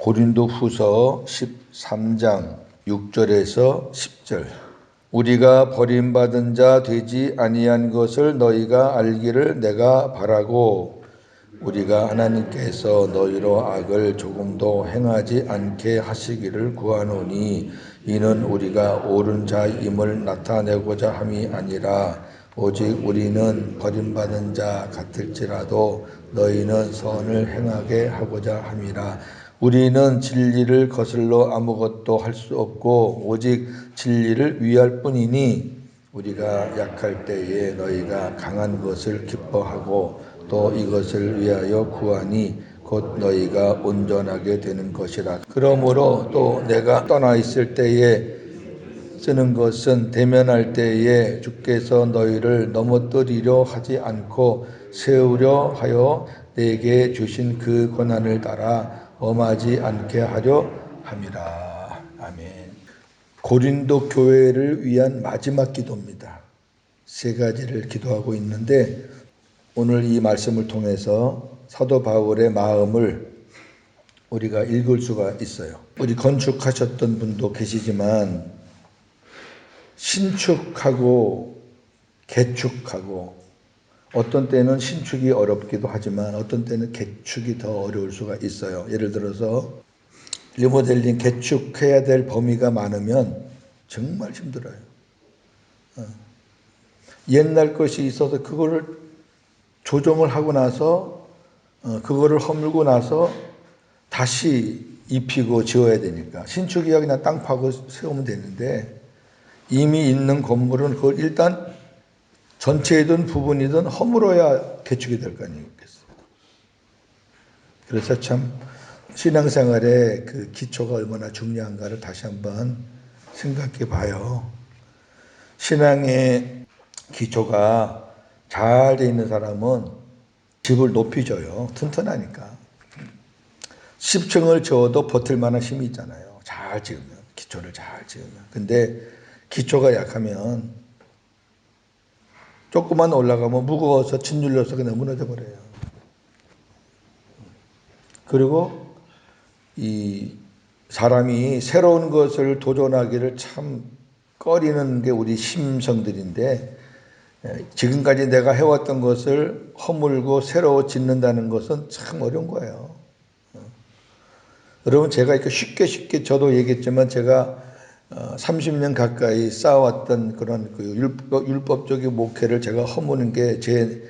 고린도후서 13장 6절에서 10절. 우리가 버림받은 자 되지 아니한 것을 너희가 알기를 내가 바라고, 우리가 하나님께서 너희로 악을 조금도 행하지 않게 하시기를 구하노니, 이는 우리가 옳은 자임을 나타내고자 함이 아니라 오직 우리는 버림받은 자 같을지라도 너희는 선을 행하게 하고자 함이라. 우리는 진리를 거슬러 아무것도 할 수 없고 오직 진리를 위할 뿐이니, 우리가 약할 때에 너희가 강한 것을 기뻐하고 또 이것을 위하여 구하니 곧 너희가 온전하게 되는 것이라. 그러므로 또 내가 떠나 있을 때에 쓰는 것은 대면할 때에 주께서 너희를 넘어뜨리려 하지 않고 세우려 하여 내게 주신 그 권한을 따라 엄하지 않게 하려 함이라. 아멘. 고린도 교회를 위한 마지막 기도입니다. 세 가지를 기도하고 있는데, 오늘 이 말씀을 통해서 사도 바울의 마음을 우리가 읽을 수가 있어요. 우리 건축하셨던 분도 계시지만 신축하고 개축하고, 어떤 때는 신축이 어렵기도 하지만 어떤 때는 개축이 더 어려울 수가 있어요. 예를 들어서 리모델링 개축해야 될 범위가 많으면 정말 힘들어요. 옛날 것이 있어서 그거를 조정을 하고 나서 그거를 허물고 나서 다시 입히고 지어야 되니까, 신축이야 그냥 땅 파고 세우면 되는데 이미 있는 건물은 그걸 일단 전체이든 부분이든 허물어야 개축이 될 거 아니겠어요. 그래서 참 신앙생활의 그 기초가 얼마나 중요한가를 다시 한번 생각해 봐요. 신앙의 기초가 잘 돼 있는 사람은 집을 높이 져요. 튼튼하니까. 10층을 지어도 버틸 만한 힘이 있잖아요. 잘 지으면, 기초를 잘 지으면. 근데 기초가 약하면 조금만 올라가면 무거워서 짓눌려서 그냥 무너져 버려요. 그리고 이 사람이 새로운 것을 도전하기를 참 꺼리는 게 우리 심성들인데, 지금까지 내가 해왔던 것을 허물고 새로 짓는다는 것은 참 어려운 거예요. 여러분, 제가 이렇게 쉽게 저도 얘기했지만 제가 30년 가까이 쌓아왔던 그런 그 율법적인 목회를 제가 허무는 게 제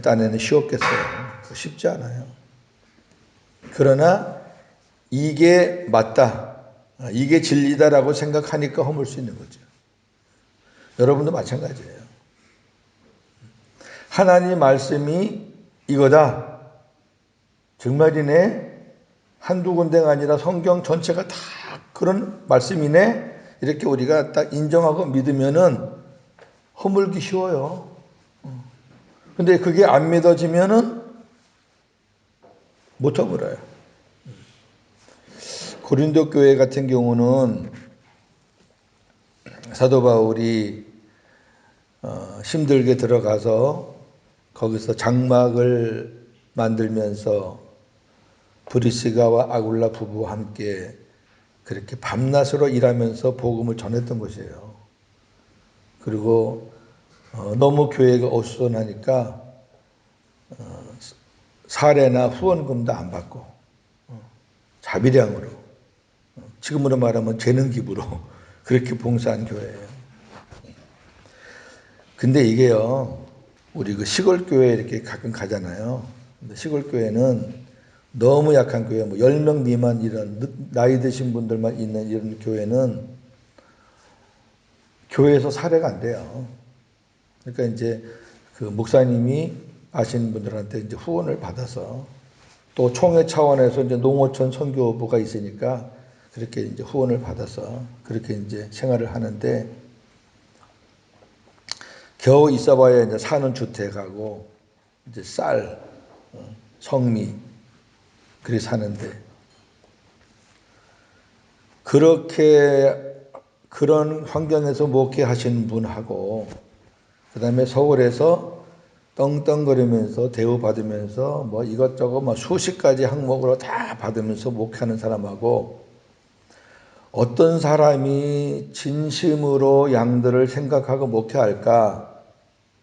딴에는 쉬웠겠어요. 쉽지 않아요. 그러나 이게 맞다, 이게 진리다라고 생각하니까 허물 수 있는 거죠. 여러분도 마찬가지예요. 하나님 말씀이 이거다, 정말이네, 한두 군데가 아니라 성경 전체가 다 그런 말씀이네, 이렇게 우리가 딱 인정하고 믿으면은 허물기 쉬워요. 근데 그게 안 믿어지면은 못 허물어요. 고린도 교회 같은 경우는 사도 바울이 힘들게 들어가서 거기서 장막을 만들면서 브리스가와 아굴라 부부와 함께 그렇게 밤낮으로 일하면서 복음을 전했던 것이에요. 그리고 너무 교회가 어수선하니까 사례나 후원금도 안 받고 자비량으로, 지금으로 말하면 재능 기부로 그렇게 봉사한 교회예요. 근데 이게요, 우리 그 시골 교회 이렇게 가끔 가잖아요. 근데 시골 교회는 너무 약한 교회, 뭐 10명 미만 이런 나이 드신 분들만 있는 이런 교회는 교회에서 사례가 안 돼요. 그러니까 이제 그 목사님이 아시는 분들한테 이제 후원을 받아서, 또 총회 차원에서 이제 농어촌 선교부가 있으니까 그렇게 이제 후원을 받아서 그렇게 이제 생활을 하는데, 겨우 있어봐야 이제 사는 주택하고 이제 쌀, 성미 그렇게 사는데, 그렇게 그런 환경에서 목회하시는 분하고, 그 다음에 서울에서 떵떵거리면서 대우받으면서 뭐 이것저것 뭐 수십 가지 항목으로 다 받으면서 목회하는 사람하고 어떤 사람이 진심으로 양들을 생각하고 목회할까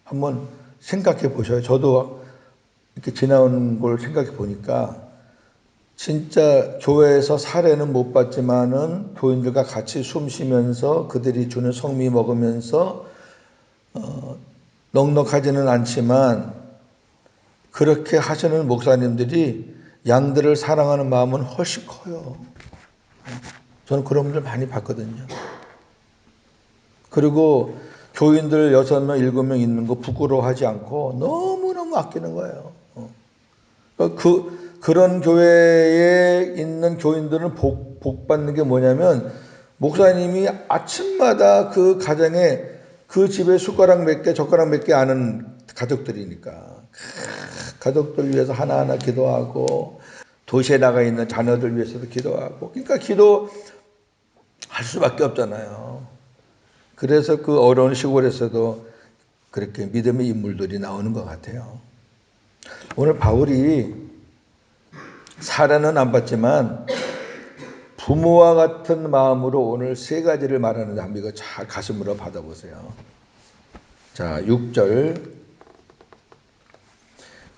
한번 생각해 보셔요. 저도 이렇게 지나온 걸 생각해 보니까 진짜 교회에서 사례는 못 받지만은 교인들과 같이 숨 쉬면서 그들이 주는 성미 먹으면서 넉넉하지는 않지만 그렇게 하시는 목사님들이 양들을 사랑하는 마음은 훨씬 커요. 저는 그런 분들 많이 봤거든요. 그리고 교인들 6명, 7명 있는 거 부끄러워하지 않고 너무너무 아끼는 거예요. 그런 교회에 있는 교인들은 복 받는 게 뭐냐면 목사님이 아침마다 그 가정에 그 집에 숟가락 몇 개, 젓가락 몇 개 아는 가족들이니까 가족들 위해서 하나하나 기도하고 도시에 나가 있는 자녀들 위해서도 기도하고 그러니까 기도할 수밖에 없잖아요. 그래서 그 어려운 시골에서도 그렇게 믿음의 인물들이 나오는 것 같아요. 오늘 바울이 사례는 안 받지만 부모와 같은 마음으로 오늘 3가지를 말하는데 한번 이거 잘 가슴으로 받아보세요. 자, 6절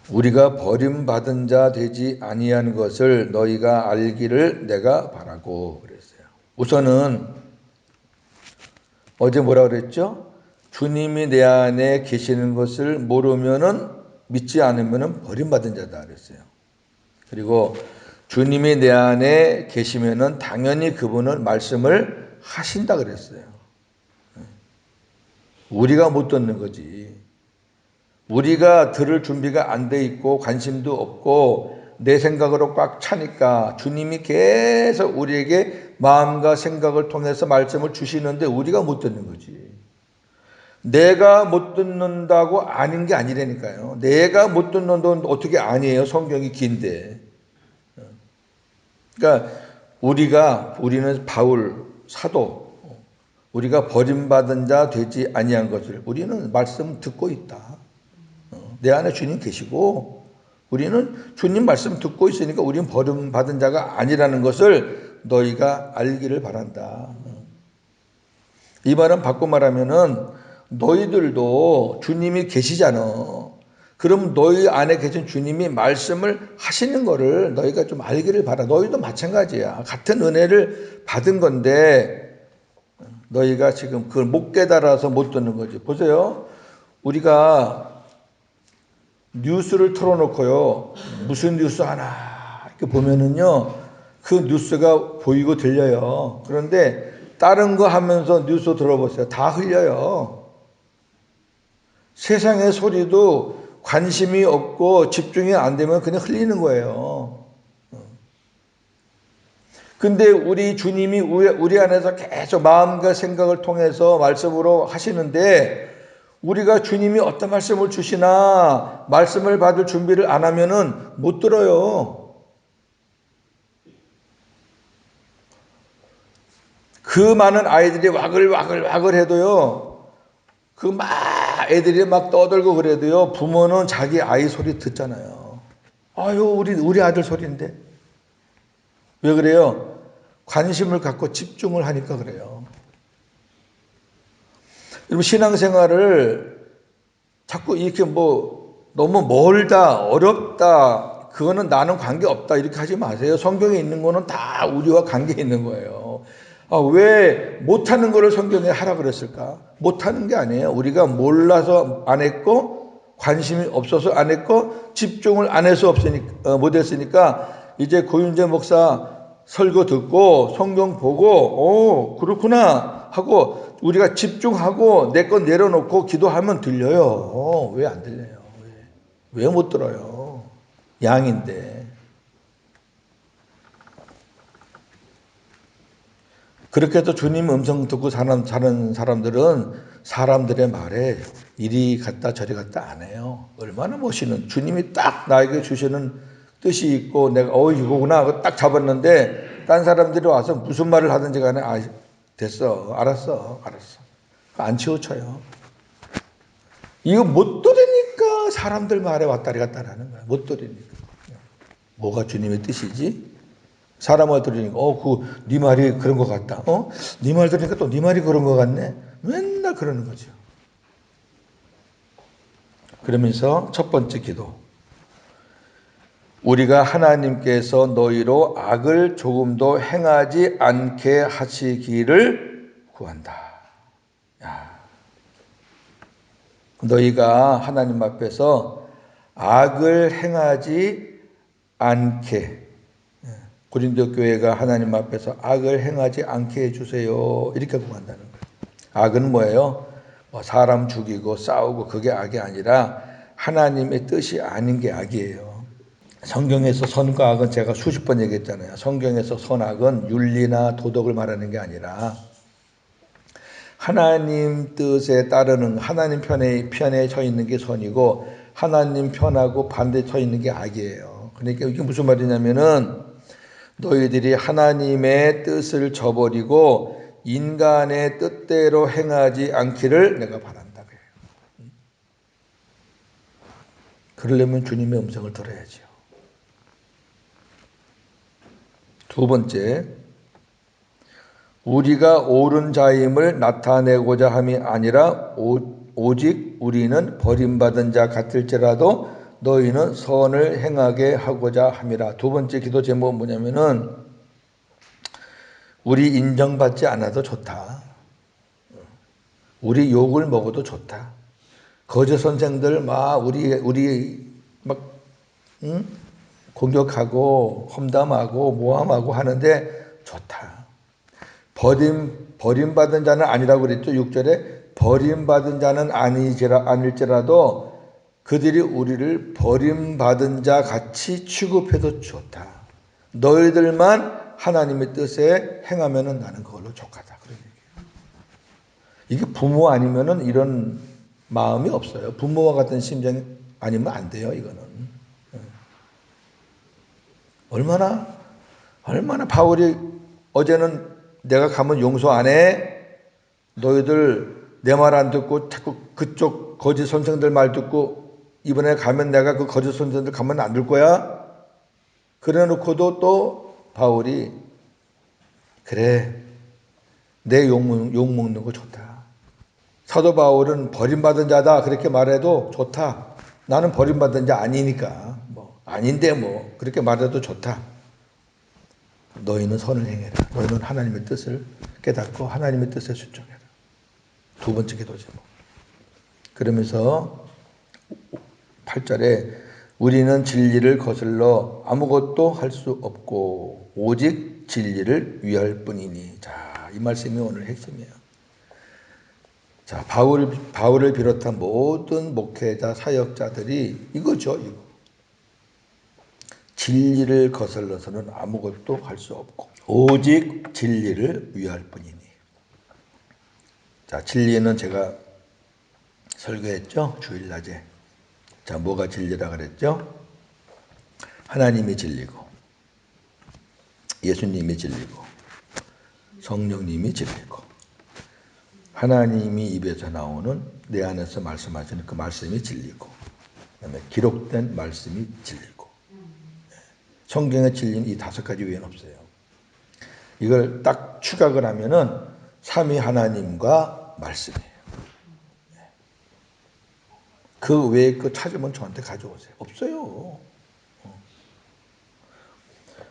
우리가 버림받은 자 되지 아니한 것을 너희가 알기를 내가 바라고 그랬어요. 우선은 어제 뭐라 그랬죠? 주님이 내 안에 계시는 것을 모르면은 믿지 않으면은 버림받은 자다 그랬어요. 그리고 주님이 내 안에 계시면은 당연히 그분은 말씀을 하신다 그랬어요. 우리가 못 듣는 거지. 우리가 들을 준비가 안 돼 있고 관심도 없고 내 생각으로 꽉 차니까 주님이 계속 우리에게 마음과 생각을 통해서 말씀을 주시는데 우리가 못 듣는 거지. 내가 못 듣는다고 아닌 게 아니라니까요. 내가 못 듣는 건 어떻게 아니에요? 성경이 긴데. 그러니까 우리는 바울 사도 우리가 버림받은 자 되지 아니한 것을 우리는 말씀 듣고 있다. 내 안에 주님 계시고 우리는 주님 말씀 듣고 있으니까 우리는 버림받은 자가 아니라는 것을 너희가 알기를 바란다. 이 말은 바꿔 말하면은 너희들도 주님이 계시잖아. 그럼 너희 안에 계신 주님이 말씀을 하시는 거를 너희가 좀 알기를 바라. 너희도 마찬가지야. 같은 은혜를 받은 건데 너희가 지금 그걸 못 깨달아서 못 듣는 거지. 보세요. 우리가 뉴스를 틀어놓고요. 무슨 뉴스 하나 이렇게 보면은요. 그 뉴스가 보이고 들려요. 그런데 다른 거 하면서 뉴스 들어보세요. 다 흘려요. 세상의 소리도 관심이 없고 집중이 안 되면 그냥 흘리는 거예요. 근데 우리 주님이 우리 안에서 계속 마음과 생각을 통해서 말씀으로 하시는데 우리가 주님이 어떤 말씀을 주시나 말씀을 받을 준비를 안 하면은 못 들어요. 그 많은 아이들이 와글와글 해도요. 그 막 애들이 막 떠들고 그래도요. 부모는 자기 아이 소리 듣잖아요. 아유 우리 아들 소리인데. 왜 그래요? 관심을 갖고 집중을 하니까 그래요. 여러분 신앙생활을 자꾸 이렇게 뭐 너무 멀다 어렵다 그거는 나는 관계없다 이렇게 하지 마세요. 성경에 있는 거는 다 우리와 관계 있는 거예요. 왜 못하는 거를 성경에 하라 그랬을까? 못하는 게 아니에요. 우리가 몰라서 안 했고 관심이 없어서 안 했고 집중을 안 해서 못했으니까 이제 고윤재 목사 설교 듣고 성경 보고 그렇구나 하고 우리가 집중하고 내 건 내려놓고 기도하면 들려요. 왜 안 들려요? 왜 못 들어요? 양인데. 그렇게 해서 주님 음성 듣고 사는 사람들은 사람들의 말에 이리 갔다 저리 갔다 안 해요. 얼마나 멋있는 주님이 딱 나에게 주시는 뜻이 있고 내가 이거구나 하고 딱 잡았는데 딴 사람들이 와서 무슨 말을 하든지 간에 됐어 알았어 안 치우쳐요. 이거 못 들으니까 사람들 말에 왔다리 갔다 하는 거야. 못 들으니까. 뭐가 주님의 뜻이지? 사람 말 들으니까 네 말이 그런 것 같다. 네 말 들으니까 또 네 말이 그런 것 같네. 맨날 그러는 거죠. 그러면서 첫 번째 기도. 우리가 하나님께서 너희로 악을 조금도 행하지 않게 하시기를 구한다. 야. 너희가 하나님 앞에서 악을 행하지 않게, 고린도 교회가 하나님 앞에서 악을 행하지 않게 해주세요. 이렇게 구한다는 거예요. 악은 뭐예요? 사람 죽이고 싸우고 그게 악이 아니라 하나님의 뜻이 아닌 게 악이에요. 성경에서 선과 악은 제가 수십 번 얘기했잖아요. 성경에서 선악은 윤리나 도덕을 말하는 게 아니라 하나님 뜻에 따르는 하나님 편에 서 있는 게 선이고 하나님 편하고 반대에 서 있는 게 악이에요. 그러니까 이게 무슨 말이냐면은 너희들이 하나님의 뜻을 저버리고 인간의 뜻대로 행하지 않기를 내가 바란다. 그러려면 주님의 음성을 들어야죠. 두 번째, 우리가 옳은 자임을 나타내고자 함이 아니라 오직 우리는 버림받은 자 같을지라도 너희는 선을 행하게 하고자 함이라. 두 번째 기도 제목은 뭐냐면은 우리 인정받지 않아도 좋다. 우리 욕을 먹어도 좋다. 거짓 선생들 막 우리 막 공격하고 험담하고 모함하고 하는데 좋다. 버림받은 자는 아니라고 그랬죠. 6절에 버림받은 자는 아닐지라도 그들이 우리를 버림받은 자 같이 취급해도 좋다. 너희들만 하나님의 뜻에 행하면은 나는 그걸로 족하다. 그런 얘기예요. 이게 부모 아니면은 이런 마음이 없어요. 부모와 같은 심정이 아니면 안 돼요. 이거는. 얼마나 바울이 어제는 내가 가면 용서 안 해? 너희들 내 말 안 듣고 자꾸 그쪽 거짓 선생들 말 듣고 이번에 가면 내가 그 거짓 선생들 가면 안 될 거야? 그래 놓고도 또 바울이 그래 내 욕먹는 거 좋다. 사도 바울은 버림받은 자다 그렇게 말해도 좋다. 나는 버림받은 자 아니니까 아닌데 그렇게 말해도 좋다. 너희는 선을 행해라. 너희는 하나님의 뜻을 깨닫고 하나님의 뜻에 순종해라. 두 번째 기도죠. 그러면서 8절에 우리는 진리를 거슬러 아무것도 할 수 없고 오직 진리를 위할 뿐이니. 자, 이 말씀이 오늘 핵심이에요. 자, 바울을 비롯한 모든 목회자 사역자들이 이거죠. 이거. 진리를 거슬러서는 아무것도 할 수 없고 오직 진리를 위할 뿐이니. 자, 진리는 제가 설교했죠. 주일낮에. 자, 뭐가 진리라 그랬죠? 하나님이 진리고 예수님이 진리고 성령님이 진리고 하나님이 입에서 나오는 내 안에서 말씀하시는 그 말씀이 진리고 그다음에 기록된 말씀이 진리고 성경의 진리는 이 다섯 가지 외에는 없어요. 이걸 딱 추각을 하면은 삼위 하나님과 말씀이에요. 그 외에 거 찾으면 저한테 가져오세요. 없어요.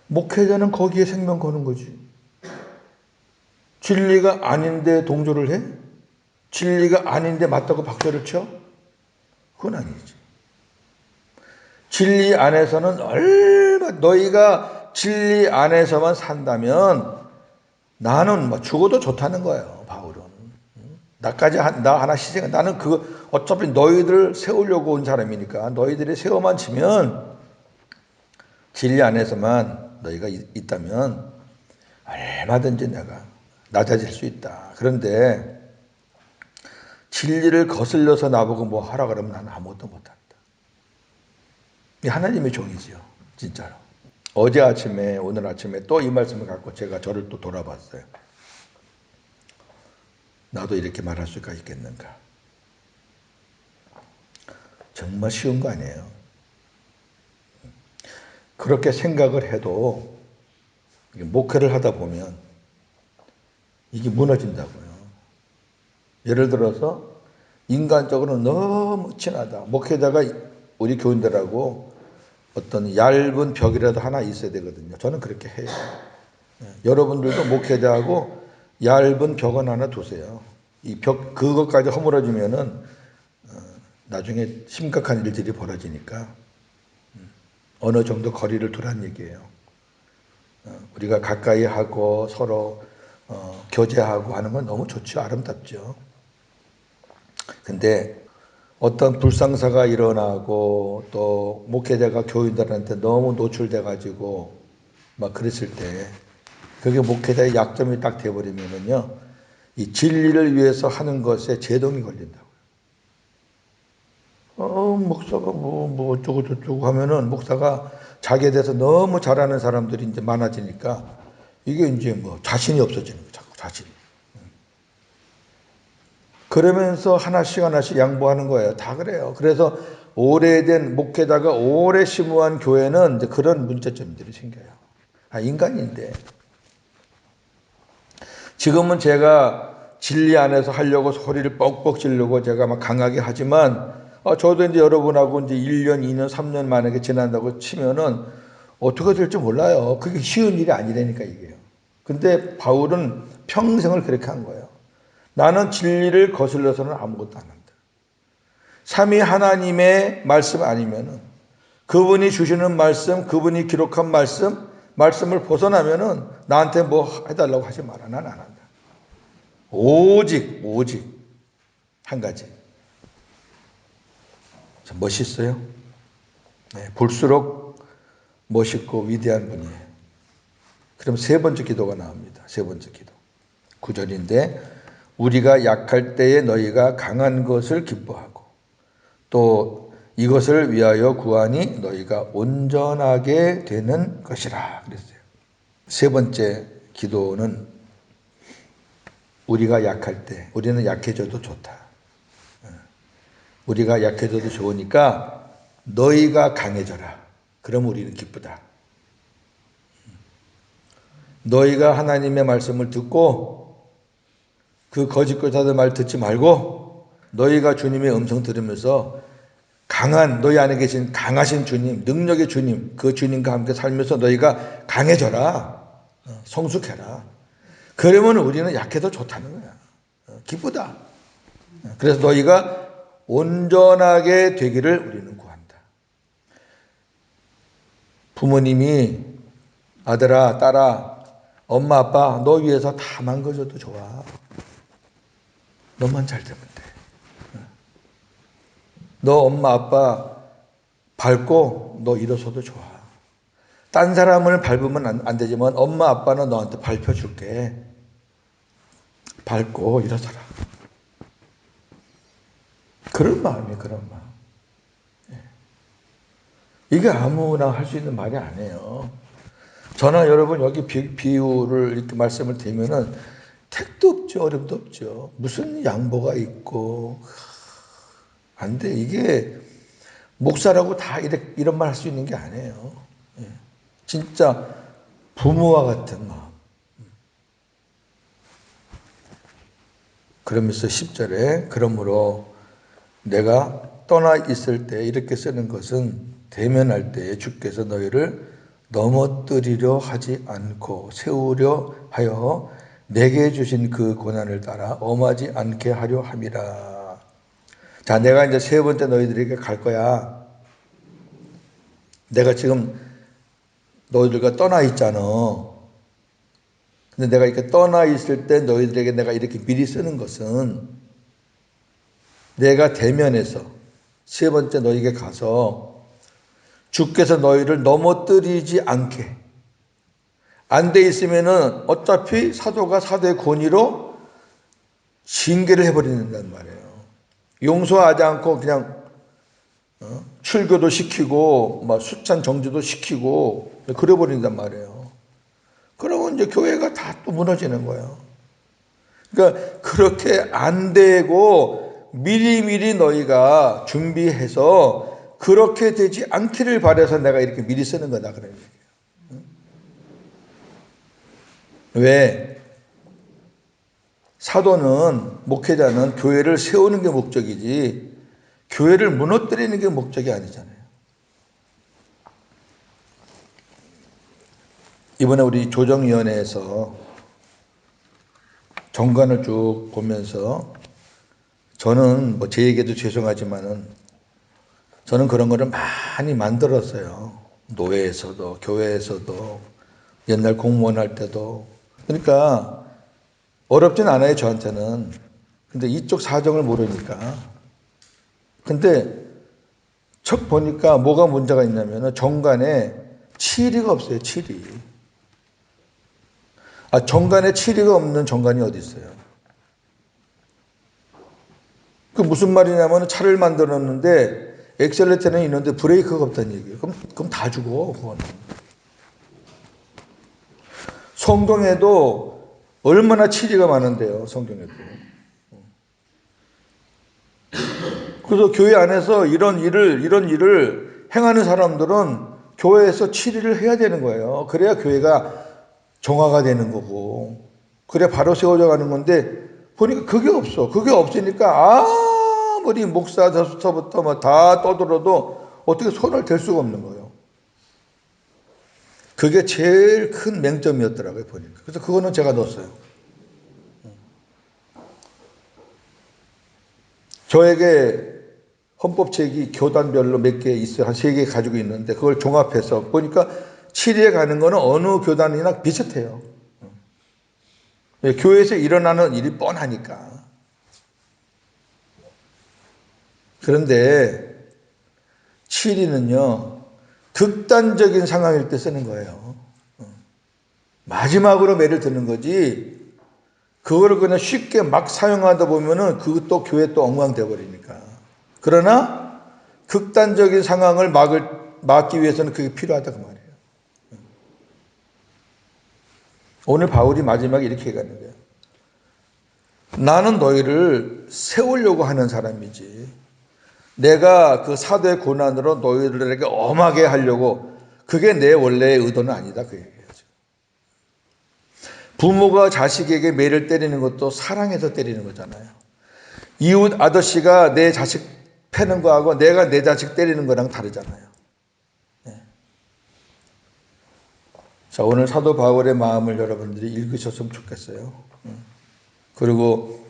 목회자는 거기에 생명 거는 거지. 진리가 아닌데 동조를 해? 진리가 아닌데 맞다고 박수를 쳐? 그건 아니지. 진리 안에서는 너희가 진리 안에서만 산다면 나는 죽어도 좋다는 거예요. 바울은. 나 하나 희생. 나는 어차피 너희들 세우려고 온 사람이니까 너희들이 세워만 치면 진리 안에서만 너희가 있다면 얼마든지 내가 낮아질 수 있다. 그런데 진리를 거슬려서 나보고 뭐 하라 그러면 나는 아무것도 못한다. 이 하나님의 종이지요. 진짜로. 어제 아침에 오늘 아침에 또 이 말씀을 갖고 제가 저를 또 돌아봤어요. 나도 이렇게 말할 수가 있겠는가. 정말 쉬운 거 아니에요. 그렇게 생각을 해도 목회를 하다 보면 이게 무너진다고요. 예를 들어서 인간적으로 너무 친하다. 목회자가 우리 교인들하고 어떤 얇은 벽이라도 하나 있어야 되거든요. 저는 그렇게 해요. 여러분들도 목회자하고 얇은 벽은 하나 두세요. 이 벽, 그것까지 허물어지면은 나중에 심각한 일들이 벌어지니까 어느 정도 거리를 두란 얘기예요. 우리가 가까이 하고 서로 교제하고 하는 건 너무 좋죠. 아름답죠. 근데 어떤 불상사가 일어나고 또 목회자가 교인들한테 너무 노출돼 가지고 막 그랬을 때 그게 목회자의 약점이 딱 돼버리면은요, 이 진리를 위해서 하는 것에 제동이 걸린다고요. 목사가 뭐 어쩌고 저쩌고 하면은 목사가 자기에 대해서 너무 잘하는 사람들이 이제 많아지니까 이게 이제 뭐 자신이 없어지는 거죠. 자꾸 자신. 그러면서 하나씩 하나씩 양보하는 거예요. 다 그래요. 그래서 오래된 목회자가 오래 심우한 교회는 이제 그런 문제점들이 생겨요. 인간인데. 지금은 제가 진리 안에서 하려고 소리를 뻑뻑 지르고 제가 막 강하게 하지만 저도 이제 여러분하고 이제 1년, 2년, 3년 만약에 지난다고 치면은 어떻게 될지 몰라요. 그게 쉬운 일이 아니라니까 이게요. 근데 바울은 평생을 그렇게 한 거예요. 나는 진리를 거슬러서는 아무것도 안 한다. 삼위 하나님의 말씀 아니면은 그분이 주시는 말씀, 그분이 기록한 말씀을 벗어나면은 나한테 뭐 해달라고 하지 마라. 난 안 한다. 오직 한 가지. 멋있어요? 네, 볼수록 멋있고 위대한 분이에요. 그럼 세 번째 기도가 나옵니다. 세 번째 기도. 9절인데 우리가 약할 때에 너희가 강한 것을 기뻐하고 또 이것을 위하여 구하니 너희가 온전하게 되는 것이라 그랬어요. 세 번째 기도는 우리가 약할 때 우리는 약해져도 좋다. 우리가 약해져도 좋으니까 너희가 강해져라. 그럼 우리는 기쁘다. 너희가 하나님의 말씀을 듣고 그 거짓교사들 말 듣지 말고 너희가 주님의 음성 들으면서 강한 너희 안에 계신 강하신 주님, 능력의 주님, 그 주님과 함께 살면서 너희가 강해져라. 성숙해라. 그러면 우리는 약해도 좋다는 거야. 기쁘다. 그래서 너희가 온전하게 되기를 우리는 구한다. 부모님이 아들아, 딸아, 엄마, 아빠 너 위해서 다 망가져도 좋아. 너만 잘 되면 돼. 너 엄마, 아빠 밟고 너 일어서도 좋아. 딴 사람을 밟으면 안 되지만 엄마, 아빠는 너한테 밟혀줄게. 밟고 일어서라. 그런 마음이 그런 마음. 이게 아무나 할 수 있는 말이 아니에요. 저나 여러분 여기 비유를 이렇게 말씀을 드리면은 택도 없죠. 어림도 없죠. 무슨 양보가 있고 안 돼. 이게 목사라고 다 이런 말 할 수 있는 게 아니에요. 진짜 부모와 같은 마음. 그러면서 10절에 그러므로 내가 떠나 있을 때 이렇게 쓰는 것은 대면할 때에 주께서 너희를 넘어뜨리려 하지 않고 세우려 하여 내게 주신 그 고난을 따라 엄하지 않게 하려 함이라. 자, 내가 이제 세 번째 너희들에게 갈 거야. 내가 지금 너희들과 떠나 있잖아. 근데 내가 이렇게 떠나 있을 때 너희들에게 내가 이렇게 미리 쓰는 것은 내가 대면해서 세 번째 너희에게 가서 주께서 너희를 넘어뜨리지 않게 안 돼 있으면은 어차피 사도가 사도의 권위로 징계를 해버린단 말이에요. 용서하지 않고 그냥 출교도 시키고 막 수찬 정지도 시키고 그래버린단 말이에요. 그러면 이제 교회가 다 또 무너지는 거예요. 그러니까 그렇게 안 되고 미리미리 너희가 준비해서 그렇게 되지 않기를 바라서 내가 이렇게 미리 쓰는 거다. 그런 얘기예요. 왜? 사도는, 목회자는 교회를 세우는 게 목적이지 교회를 무너뜨리는 게 목적이 아니잖아요. 이번에 우리 조정위원회에서 정관을 쭉 보면서 저는 뭐 제 얘기도 죄송하지만은 저는 그런 거를 많이 만들었어요. 노회에서도 교회에서도 옛날 공무원 할 때도. 그러니까 어렵진 않아요, 저한테는. 근데 이쪽 사정을 모르니까. 근데 척 보니까 뭐가 문제가 있냐면 정관에 칠의가 없어요, 칠의. 정관에 칠의가 없는 정관이 어디 있어요? 그 무슨 말이냐면 차를 만들었는데 엑셀레터는 있는데 브레이크가 없다는 얘기예요. 그럼 다 죽어, 그거는. 성경에도 얼마나 칠의가 많은데요, 성경에도. 그래서 교회 안에서 이런 일을 행하는 사람들은 교회에서 칠의를 해야 되는 거예요. 그래야 교회가 정화가 되는 거고, 그래야 바로 세워져 가는 건데, 보니까 그게 없어. 그게 없으니까 아무리 목사부터 뭐 다 떠들어도 어떻게 손을 댈 수가 없는 거예요. 그게 제일 큰 맹점이었더라고요, 보니까. 그래서 그거는 제가 넣었어요. 저에게 헌법책이 교단별로 몇 개 있어요. 한 3개 가지고 있는데 그걸 종합해서 보니까 7위에 가는 거는 어느 교단이나 비슷해요. 교회에서 일어나는 일이 뻔하니까. 그런데 7위는요. 극단적인 상황일 때 쓰는 거예요. 마지막으로 매를 드는 거지. 그거를 그냥 쉽게 막 사용하다 보면은 그것도 교회 또 엉망돼 버리니까. 그러나 극단적인 상황을 막기 위해서는 그게 필요하다 그 말이에요. 오늘 바울이 마지막에 이렇게 가는 거예요. 나는 너희를 세우려고 하는 사람이지. 내가 그 사도의 고난으로 너희들에게 엄하게 하려고 그게 내 원래의 의도는 아니다 그 얘기예요. 부모가 자식에게 매를 때리는 것도 사랑해서 때리는 거잖아요. 이웃 아저씨가 내 자식 패는 거하고 내가 내 자식 때리는 거랑 다르잖아요. 네. 자, 오늘 사도 바울의 마음을 여러분들이 읽으셨으면 좋겠어요. 그리고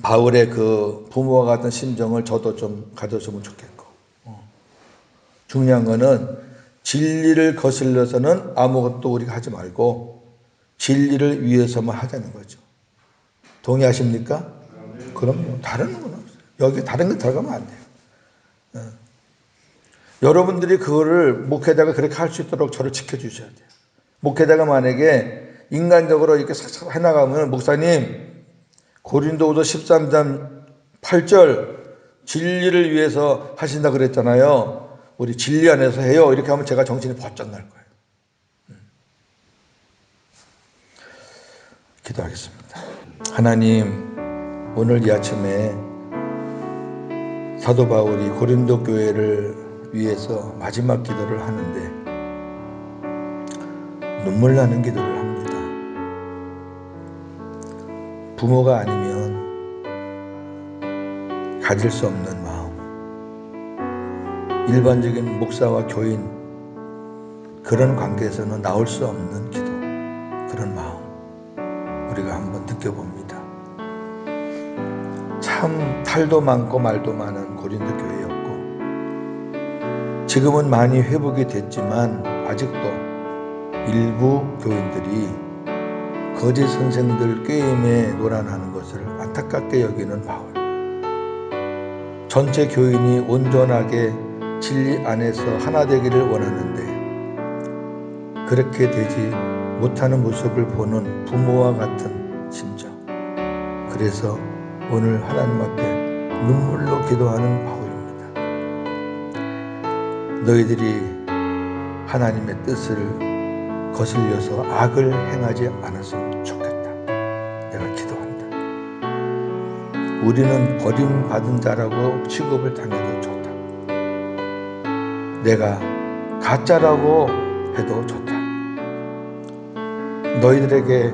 바울의 그 부모와 같은 심정을 저도 좀 가졌으면 좋겠고. 중요한 거는 진리를 거슬려서는 아무것도 우리가 하지 말고 진리를 위해서만 하자는 거죠. 동의하십니까? 그럼요. 다른 건 없어요. 여기 다른 거 들어가면 안 돼요. 여러분들이 그거를 목회자가 그렇게 할 수 있도록 저를 지켜주셔야 돼요. 목회자가 만약에 인간적으로 이렇게 싹싹 해나가면 목사님 고린도후서 13장 8절 진리를 위해서 하신다 그랬잖아요. 우리 진리 안에서 해요. 이렇게 하면 제가 정신이 번쩍 날 거예요. 기도하겠습니다. 하나님, 오늘 이 아침에 사도 바울이 고린도 교회를 위해서 마지막 기도를 하는데 눈물 나는 기도를 합니다. 부모가 아니면 가질 수 없는 마음, 일반적인 목사와 교인 그런 관계에서는 나올 수 없는 기도, 그런 마음 우리가 한번 느껴봅니다. 참 탈도 많고 말도 많은 고린도 교회였고 지금은 많이 회복이 됐지만 아직도 일부 교인들이 거짓 선생들 게임에 노란하는 것을 안타깝게 여기는 바울. 전체 교인이 온전하게 진리 안에서 하나 되기를 원하는데 그렇게 되지 못하는 모습을 보는 부모와 같은 심정. 그래서 오늘 하나님 앞에 눈물로 기도하는 바울입니다. 너희들이 하나님의 뜻을 거슬려서 악을 행하지 않았으면 좋겠다. 내가 기도한다. 우리는 버림받은 자라고 취급을 당해도 좋다. 내가 가짜라고 해도 좋다. 너희들에게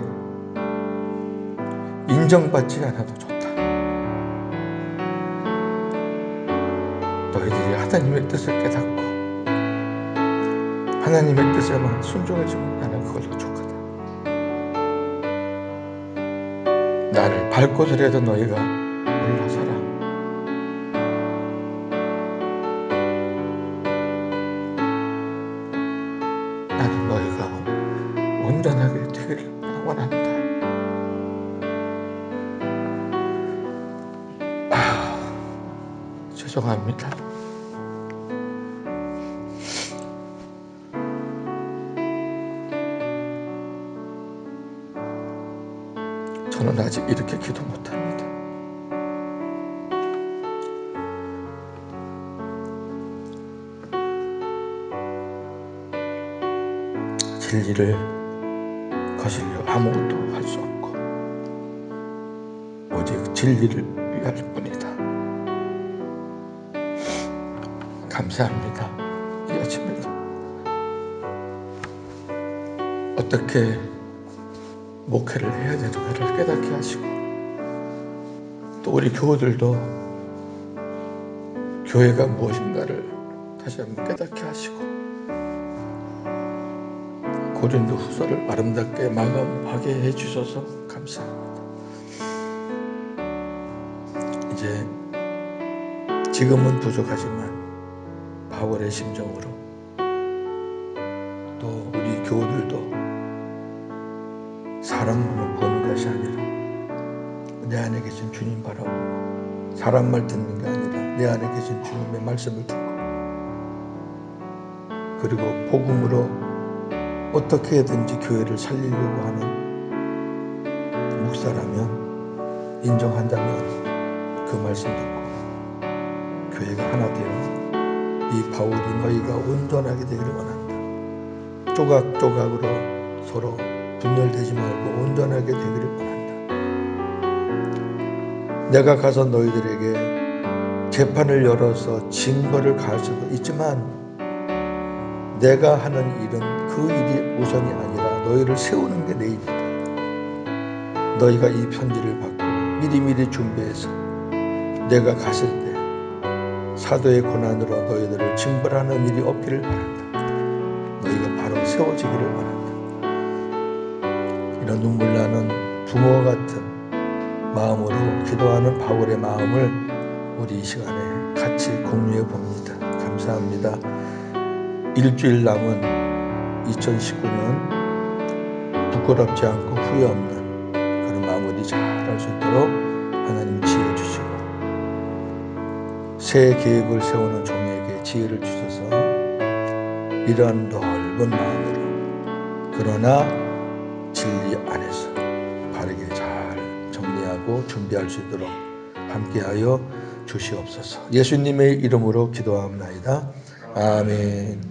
인정받지 않아도 좋다. 너희들이 하나님의 뜻을 깨닫고 하나님의 뜻에만 순종해주면 나는 그걸로 족하다. 나를 밟고서라도 너희가 올라서라. 나는 너희가 온전하게 되기를 원한다. 죄송합니다. 저는 아직 이렇게 기도 못합니다. 진리를 거슬려 아무것도 할 수 없고 오직 진리를 위할 뿐이다. 감사합니다. 이 아침에도 어떻게 목회를 해야 되는가를 깨닫게 하시고 또 우리 교우들도 교회가 무엇인가를 다시 한번 깨닫게 하시고 고린도 후서를 아름답게 마감하게 해주셔서 감사합니다. 이제 지금은 부족하지만 바울의 심정으로 또 우리 교우들도 사람만 보는 것이 아니라 내 안에 계신 주님 바라보고 사람 말 듣는 게 아니라 내 안에 계신 주님의 말씀을 듣고 그리고 복음으로 어떻게든지 교회를 살리려고 하는 목사라면 인정한다면 그 말씀 듣고 교회가 하나 되어 이 바울이 너희가 온전하게 되기를 원한다. 조각조각으로 서로 분열되지 말고 온전하게 되기를 원한다. 내가 가서 너희들에게 재판을 열어서 징벌을 가할 수도 있지만 내가 하는 일은 그 일이 우선이 아니라 너희를 세우는 게 내 일이다. 너희가 이 편지를 받고 미리미리 준비해서 내가 갔을 때 사도의 고난으로 너희들을 징벌하는 일이 없기를 바란다. 너희가 바로 세워지기를 원한다. 이런 눈물 나는 부모 같은 마음으로 기도하는 바울의 마음을 우리 이 시간에 같이 공유해 봅니다. 감사합니다. 일주일 남은 2019년 부끄럽지 않고 후회 없는 그런 마무리 잘 할 수 있도록 하나님 지혜 주시고 새 계획을 세우는 종에게 지혜를 주셔서 이러한 넓은 마음으로 그러나 진리 안에서 바르게 잘 정리하고 준비할 수 있도록 함께하여 주시옵소서. 예수님의 이름으로 기도하옵나이다. 아멘.